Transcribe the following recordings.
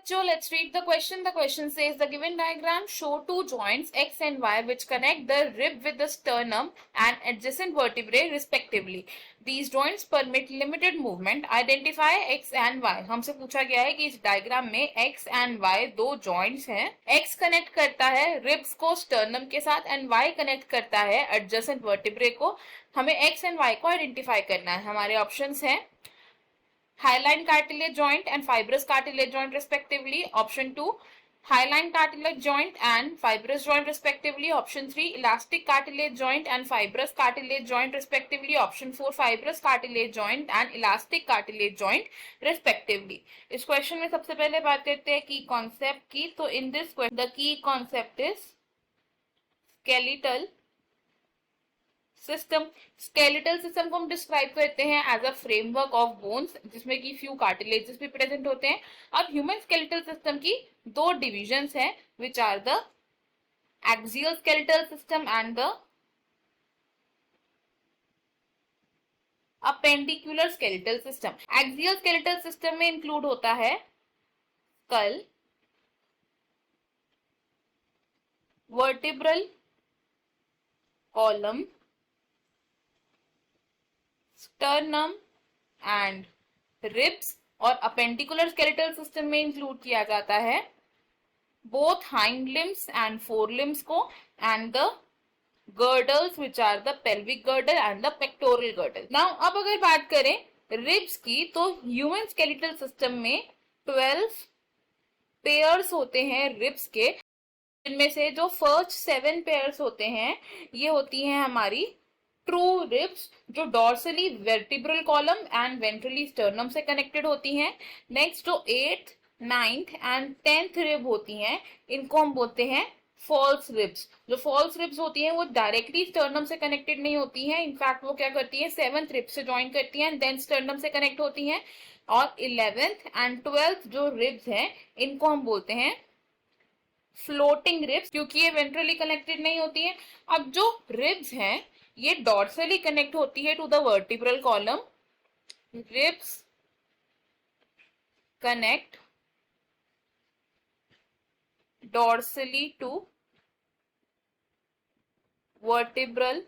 बच्चों, let's read the question. The question says the given diagram show two joints X and Y which connect the rib with the sternum and adjacent vertebrae respectively. These joints permit limited movement. Identify X and Y. हमसे पूछा गया है कि इस diagram में X and Y दो joints हैं. X connect करता है ribs को sternum के साथ and Y कनेक्ट करता है adjacent vertebrae को. हमें X and Y को आइडेंटिफाई करना है. हमारे ऑप्शंस हैं hyaline cartilage joint and fibrous cartilage joint respectively. Option 2, hyaline cartilage joint and fibrous joint respectively. Option 3, elastic cartilage joint and fibrous cartilage joint respectively. Option 4, fibrous cartilage joint and elastic cartilage joint respectively. इस question में सबसे पहले बात करते हैं की concept की. तो in this question the key concept is skeletal system. Skeletal system को हम डिस्क्राइब करते हैं as a framework of bones जिसमें कि फ्यू कार्टिलेजेस भी प्रेजेंट होते हैं. अब ह्यूमन स्केलेटल सिस्टम की दो डिविजन्स हैं which are the axial skeletal system and the appendicular skeletal system. Axial skeletal system में इंक्लूड होता है skull, vertebral column, sternum and ribs. और अपेंडिकुलर स्केलेटल सिस्टम में इंक्लूड किया जाता है both hind limbs and fore limbs को and the girdles which are the pelvic girdle and the pectoral girdle. Now अब अगर बात करें रिब्स की तो ह्यूमन स्केलेटल सिस्टम में 12 पेयर्स होते हैं रिब्स के. इनमें से जो फर्स्ट 7 पेयर्स होते हैं ये होती हैं हमारी ट्रू रिब्स जो dorsally vertebral column and ventrally sternum से कनेक्टेड होती हैं. नेक्स्ट जो 8th, 9th and 10th rib होती हैं इनको हम बोलते हैं फॉल्स रिब्स. जो फॉल्स रिब्स होती हैं वो डायरेक्टली स्टर्नम से कनेक्टेड नहीं होती हैं. इनफैक्ट वो क्या करती हैं 7th रिब से ज्वाइन करती हैं देन स्टर्नम से कनेक्ट होती हैं. और 11th एंड 12th जो रिब्स हैं इनको हम बोलते हैं फ्लोटिंग रिब्स क्योंकि ये वेंट्रली कनेक्टेड नहीं होती हैं. अब जो रिब्स हैं ये डॉर्सली कनेक्ट होती है to the vertebral column. Ribs connect dorsally to vertebral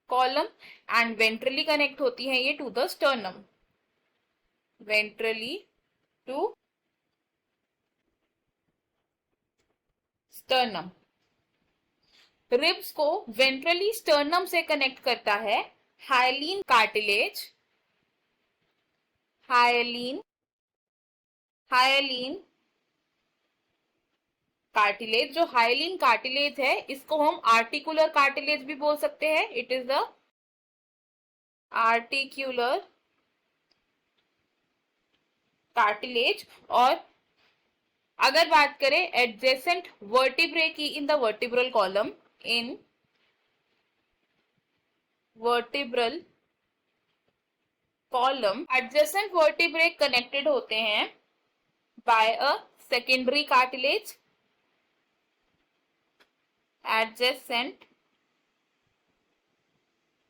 column and ventrally connect होती है ये to the sternum. Ventrally to sternum. Ribs को वेंट्रली स्टर्नम से कनेक्ट करता है हाइलीन कार्टिलेज. हाइलीन कार्टिलेज जो हाइलीन कार्टिलेज है इसको हम आर्टिकुलर कार्टिलेज भी बोल सकते हैं. It is the articular cartilage. और अगर बात करें एडजेसेंट वर्टिब्रे की in the vertebral column, in vertebral column adjacent vertebrae connected होते हैं by a secondary cartilage. Adjacent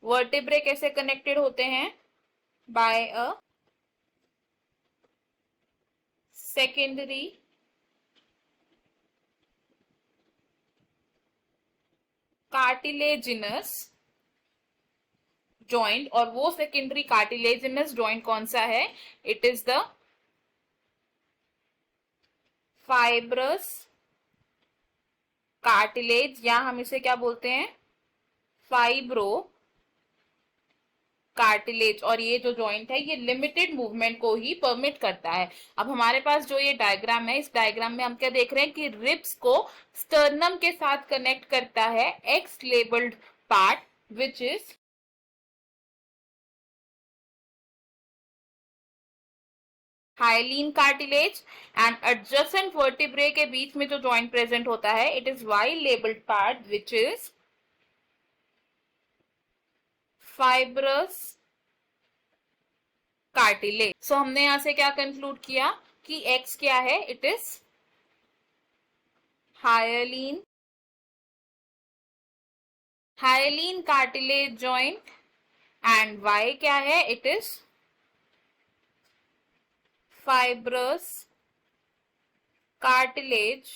vertebrae कैसे कनेक्टेड होते हैं by a secondary cartilaginous joint. और वो सेकेंडरी कार्टिलेजिनस जॉइंट कौन सा है? It is the fibrous cartilage या हम इसे क्या बोलते हैं फाइब्रो कार्टिलेज. और ये जो जॉइंट है ये लिमिटेड मूवमेंट को ही परमिट करता है. अब हमारे पास जो ये डायग्राम है इस डायग्राम में हम क्या देख रहे हैं कि रिब्स को स्टर्नम के साथ कनेक्ट करता है X labelled part which is hyaline cartilage and adjacent vertebrae के बीच में जो जॉइंट प्रेजेंट होता है it is Y labelled part which is fibrous cartilage. So हमने यहां से क्या कंक्लूड किया कि X क्या है? It is hyaline cartilage joint and Y क्या है? It is fibrous cartilage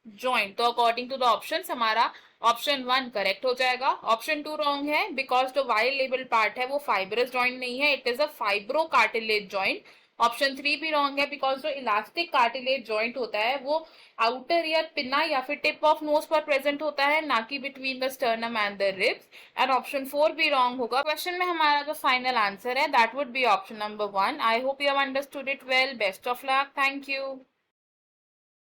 joint. तो अकॉर्डिंग टू द ऑप्शन हमारा ऑप्शन 1 करेक्ट हो जाएगा। ऑप्शन 2 रॉन्ग है, बिकॉज जो वाई लेबल पार्ट है वो फाइब्रस जॉइंट नहीं है, it is a fibro cartilage joint. Option 3 भी रॉन्ग है, बिकॉज जो इलास्टिक कार्टिलेज जॉइंट होता है वो आउटर ईयर पिन्ना या फिर टिप ऑफ नोज पर प्रेजेंट होता है, ना कि between the sternum and the ribs. And option 4 भी रॉन्ग होगा। क्वेश्चन में हमारा जो फाइनल आंसर है that would be option number 1। I hope you have understood it well. Best of luck. Thank you.